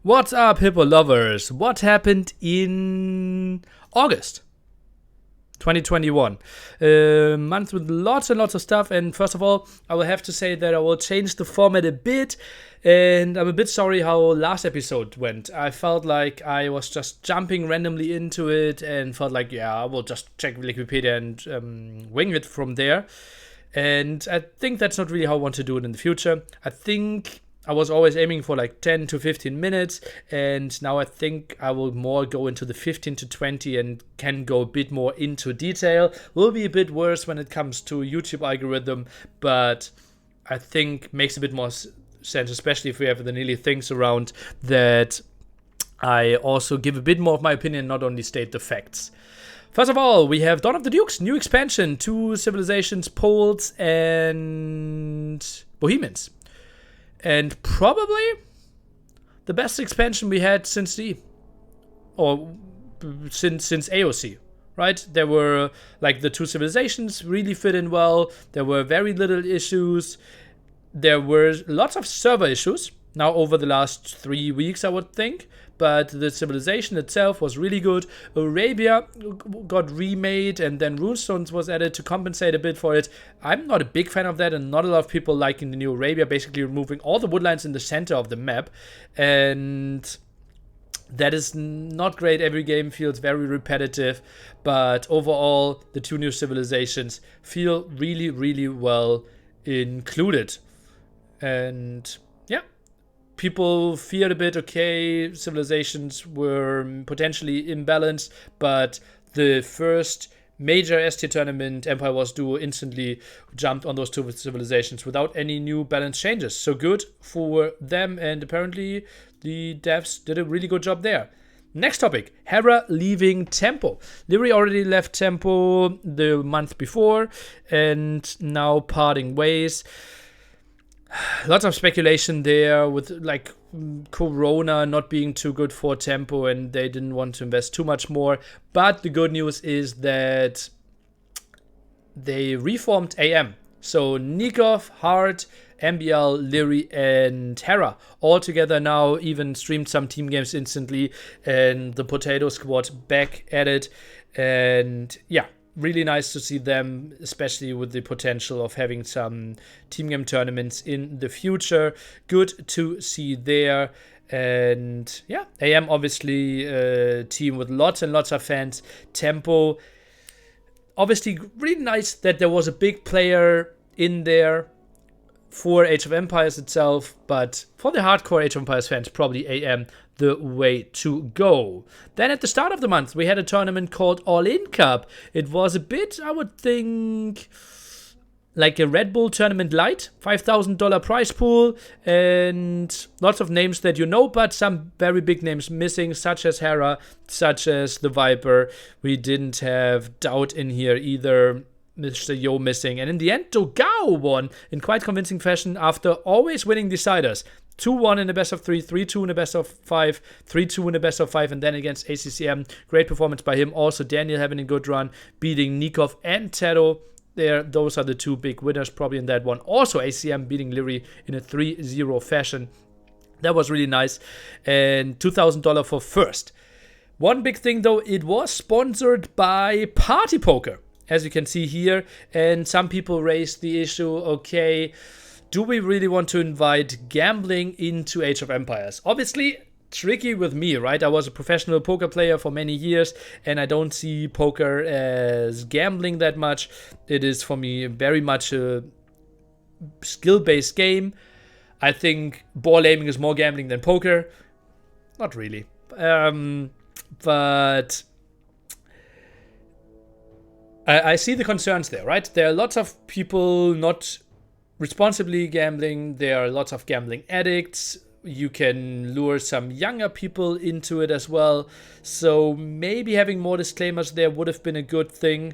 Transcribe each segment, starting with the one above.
What's up, hippo lovers? What happened in August 2021? A month with lots and lots of stuff. And first of all, I will have to say that I will change the format a bit. And I'm a bit sorry how last episode went. I felt like I was just jumping randomly into it and felt like, yeah, I will just check Wikipedia and wing it from there. And I think that's not really how I want to do it in the future. I think I was always aiming for like 10 to 15 minutes, and now I think I will more go into the 15 to 20 and can go a bit more into detail. Will be a bit worse when it comes to YouTube algorithm, but I think makes a bit more sense, especially if we have the nearly things around that I also give a bit more of my opinion, not only state the facts. First of all, we have Dawn of the Dukes, new expansion, 2 civilizations, Poles and Bohemians. And probably the best expansion we had since since AOC, right? There were like the 2 civilizations really fit in well. There were very little issues. There were lots of server issues now over the last 3 weeks, I would think. But the civilization itself was really good. Arabia got remade, and then Runestones was added to compensate a bit for it. I'm not a big fan of that, and not a lot of people liking the new Arabia, basically removing all the woodlands in the center of the map. And that is not great. Every game feels very repetitive, but overall, the 2 new civilizations feel really, really well included. And yeah. People feared a bit, okay, civilizations were potentially imbalanced, but the first major S-tier tournament, Empire Wars Duo, instantly jumped on those 2 civilizations without any new balance changes. So good for them, and apparently the devs did a really good job there. Next topic, Hera leaving Tempo. Lyri already left Tempo the month before, and now parting ways. Lots of speculation there with like Corona not being too good for Tempo, and they didn't want to invest too much more. But the good news is that they reformed AM. So Nikov, Hart, MBL, Lyri, and Hera all together now, even streamed some team games instantly, and the Potato Squad back at it. And yeah, really nice to see them, especially with the potential of having some team game tournaments in the future. Good to see there. And yeah, AM obviously a team with lots and lots of fans. Tempo, obviously really nice that there was a big player in there for Age of Empires itself, but for the hardcore Age of Empires fans, probably AM the way to go. Then at the start of the month, we had a tournament called All In Cup. It was a bit, I would think, like a Red Bull tournament light, $5,000 prize pool, and lots of names that you know, but some very big names missing, such as Hera, such as the Viper. We didn't have Doubt in here either. Mr. Yo missing. And in the end, Dogao won in quite convincing fashion after always winning deciders. 2-1 in the best of 3, 3-2 in the best of 5, 3-2 in the best of 5, and then against ACCM. Great performance by him. Also, Daniel having a good run, beating Nikov and Tero. Those are the 2 big winners probably in that one. Also, ACM beating Lyri in a 3-0 fashion. That was really nice. And $2,000 for first. One big thing, though, it was sponsored by Party Poker, as you can see here, and some people raised the issue, okay, do we really want to invite gambling into Age of Empires? Obviously, tricky with me, right? I was a professional poker player for many years, and I don't see poker as gambling that much. It is, for me, very much a skill-based game. I think ball aiming is more gambling than poker. Not really. But I see the concerns there, right? There are lots of people not responsibly gambling. There are lots of gambling addicts. You can lure some younger people into it as well. So maybe having more disclaimers there would have been a good thing,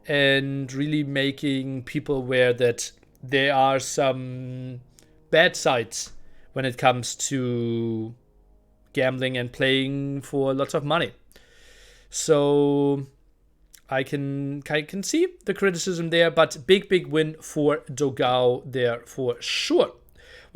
and really making people aware that there are some bad sides when it comes to gambling and playing for lots of money. So I can see the criticism there, but big win for Dogao there for sure.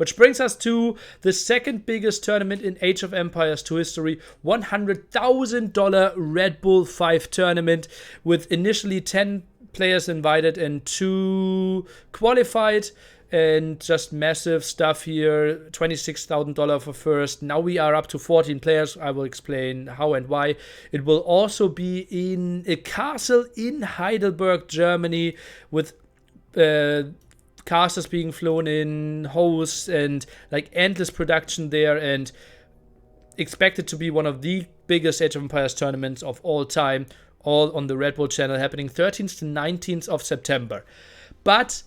Which brings us to the second biggest tournament in Age of Empires 2 history, $100,000 Red Bull 5 tournament, with initially 10 players invited and 2 qualified. And just massive stuff here, $26,000 for first. Now we are up to 14 players. I will explain how and why. It will also be in a castle in Heidelberg, Germany, with casters being flown in, hosts, and like endless production there, and expected to be one of the biggest Age of Empires tournaments of all time, all on the Red Bull channel, happening 13th to 19th of September. But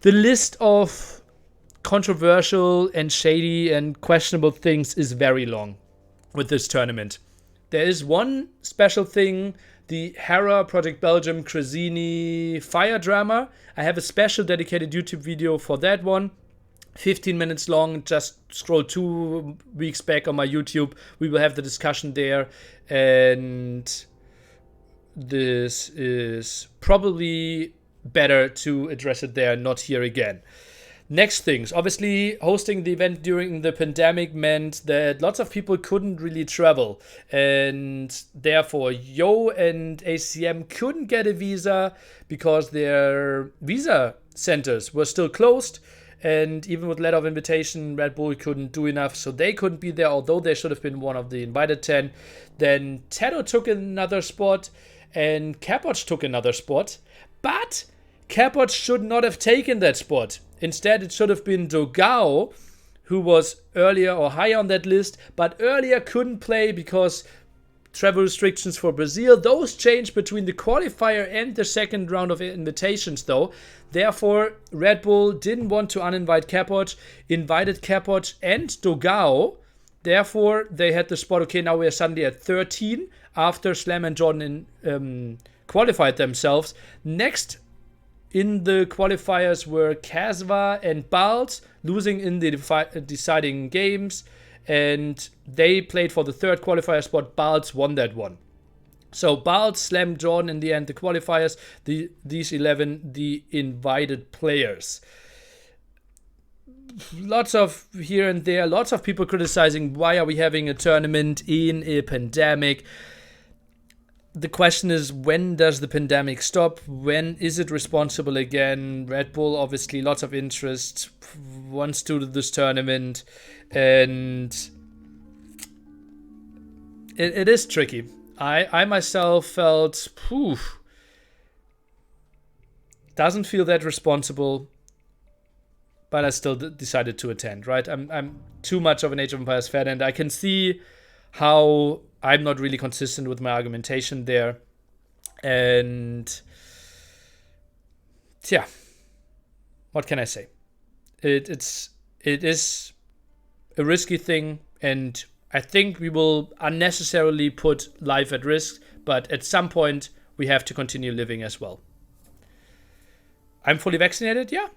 the list of controversial and shady and questionable things is very long with this tournament. There is one special thing, the Hera Project Belgium Cresini fire drama. I have a special dedicated YouTube video for that one. 15 minutes long. Just scroll 2 weeks back on my YouTube. We will have the discussion there. And this is probably better to address it there, not here again. Next things, obviously hosting the event during the pandemic meant that lots of people couldn't really travel, and therefore Yo and ACM couldn't get a visa because their visa centers were still closed, and even with letter of invitation, Red Bull couldn't do enough, so they couldn't be there, although they should have been one of the invited 10. Then Tedo took another spot and Capoch took another spot, but Capoch should not have taken that spot. Instead, it should have been Dogao, who was earlier or higher on that list, but earlier couldn't play because travel restrictions for Brazil. Those changed between the qualifier and the second round of invitations, though. Therefore, Red Bull didn't want to uninvite Capoch, invited Capoch and Dogao. Therefore, they had the spot, okay, now we are suddenly at 13 after Slam and Jordan qualified themselves. Next in the qualifiers were Kasva and Balt, losing in the deciding games, and they played for the third qualifier spot. Balt won that one. So Balt slammed Jordan in the end, the qualifiers, these 11, the invited players. Lots of here and there, lots of people criticizing why are we having a tournament in a pandemic. The question is, when does the pandemic stop? When is it responsible again? Red Bull, obviously, lots of interest, wants to do this tournament, and it is tricky. I myself felt, doesn't feel that responsible, but I still decided to attend, right? I'm too much of an Age of Empires fan, and I can see how I'm not really consistent with my argumentation there. And yeah, what can I say? It is a risky thing, and I think we will unnecessarily put life at risk, but at some point we have to continue living as well. I'm fully vaccinated, yeah.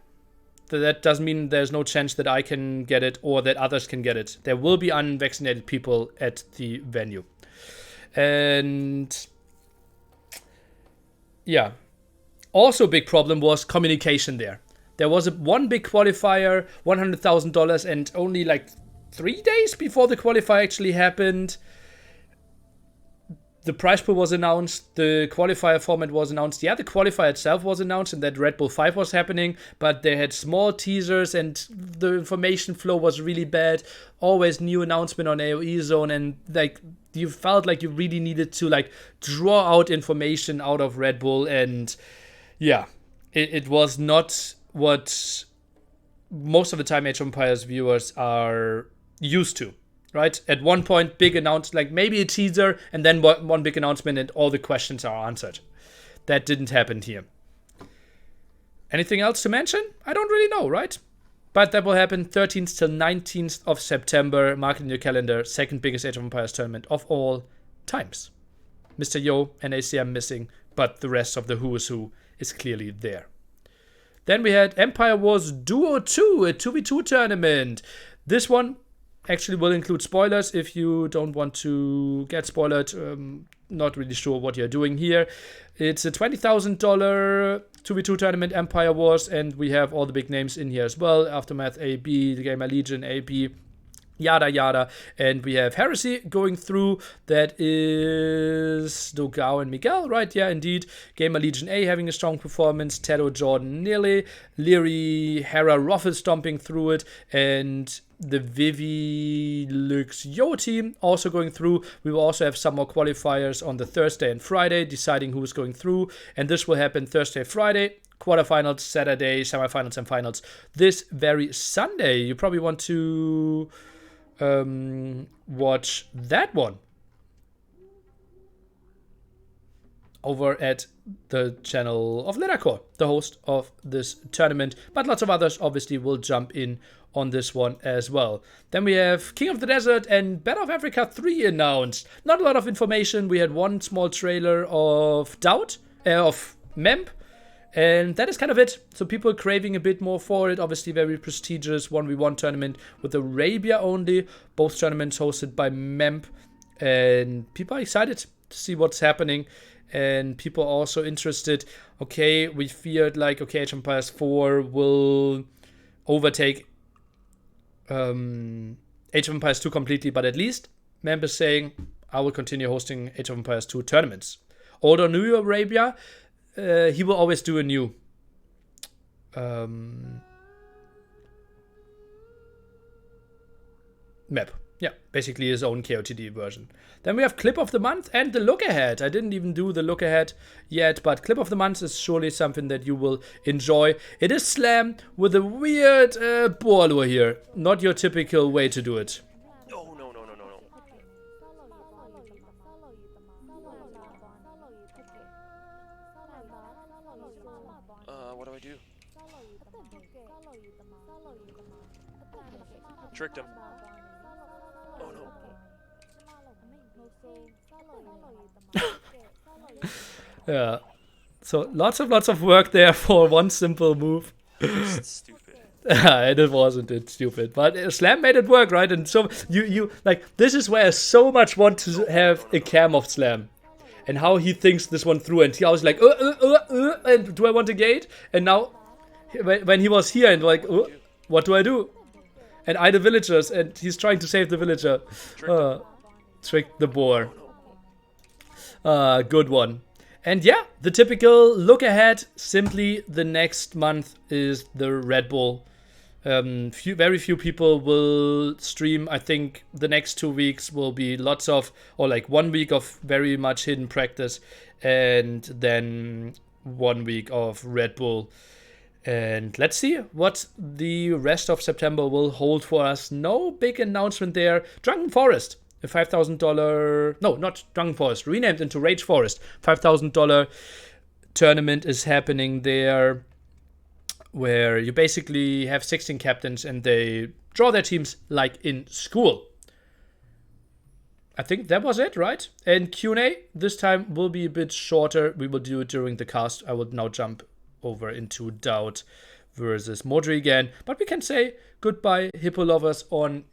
That doesn't mean there's no chance that I can get it or that others can get it. There will be unvaccinated people at the venue. And yeah, also a big problem was communication there. There was one big qualifier, $100,000, and only like 3 days before the qualifier actually happened, the prize pool was announced, the qualifier format was announced. Yeah, the qualifier itself was announced and that Red Bull 5 was happening, but they had small teasers and the information flow was really bad. Always new announcement on AOE Zone, and like you felt like you really needed to like draw out information out of Red Bull, and yeah, it was not what most of the time Age of Empires viewers are used to. Right? At one point, big announcement, like maybe a teaser, and then one big announcement and all the questions are answered. That didn't happen here. Anything else to mention? I don't really know, right? But that will happen 13th till 19th of September. Mark it in your calendar. Second biggest Age of Empires tournament of all times. Mr. Yo and ACM missing, but the rest of the who is who is clearly there. Then we had Empire Wars Duo 2, a 2v2 tournament. This one actually will include spoilers. If you don't want to get spoiled, not really sure what you're doing here. It's a $20,000 2v2 tournament, Empire Wars, and we have all the big names in here as well. Aftermath AB, the Gamer Legion AB, yada yada. And we have Heresy going through. That is Dogao and Miguel, right? Yeah, indeed. Gamer Legion A having a strong performance. Tedo, Jordan, nearly. Leary, Hera, Ruffle stomping through it. And the Vivi Lux Yo team also going through. We will also have some more qualifiers on the Thursday and Friday, deciding who's going through. And this will happen Thursday, Friday. Quarterfinals, Saturday, semifinals, and finals this very Sunday. You probably want to watch that one over at the channel of Lettercore, the host of this tournament, but lots of others obviously will jump in on this one as well. Then we have King of the Desert and Battle of Africa 3 announced. Not a lot of information. We had one small trailer of MEMP, and that is kind of it. So people craving a bit more for it. Obviously very prestigious 1v1 tournament with Arabia only. Both tournaments hosted by MEMP. And people are excited to see what's happening. And people are also interested. Okay, we feared like, okay, Age of Empires 4 will overtake Age of Empires 2 completely. But at least MEMP is saying, I will continue hosting Age of Empires 2 tournaments. Old or new Arabia, he will always do a new map. Yeah, basically his own KOTD version. Then we have Clip of the Month and the Look Ahead. I didn't even do the Look Ahead yet, but Clip of the Month is surely something that you will enjoy. It is Slam with a weird BoA lure here. Not your typical way to do it. No. What do I do? Tricked him. Oh no. Yeah. So lots of work there for one simple move. Stupid. And it wasn't stupid, but Slam made it work, right? And so you like, this is where I so much want to have a cam of Slam and how he thinks this one through. And he always like, and do I want a gate? And now when he was here and like, what do I do? And I the villagers, and he's trying to save the villager. Tricked the boar. Good one. And yeah, the typical look ahead. Simply the next month is the Red Bull. Very few people will stream. I think the next 2 weeks will be lots of, or like 1 week of very much hidden practice, and then 1 week of Red Bull. And let's see what the rest of September will hold for us. No big announcement there. Drunken Forest, a $5,000, no, not Drunken Forest, renamed into Rage Forest. $5,000 tournament is happening there, where you basically have 16 captains and they draw their teams like in school. I think that was it, right? And Q&A this time will be a bit shorter. We will do it during the cast. I will now jump over into Doubt versus Modri again. But we can say goodbye, Hippo lovers, on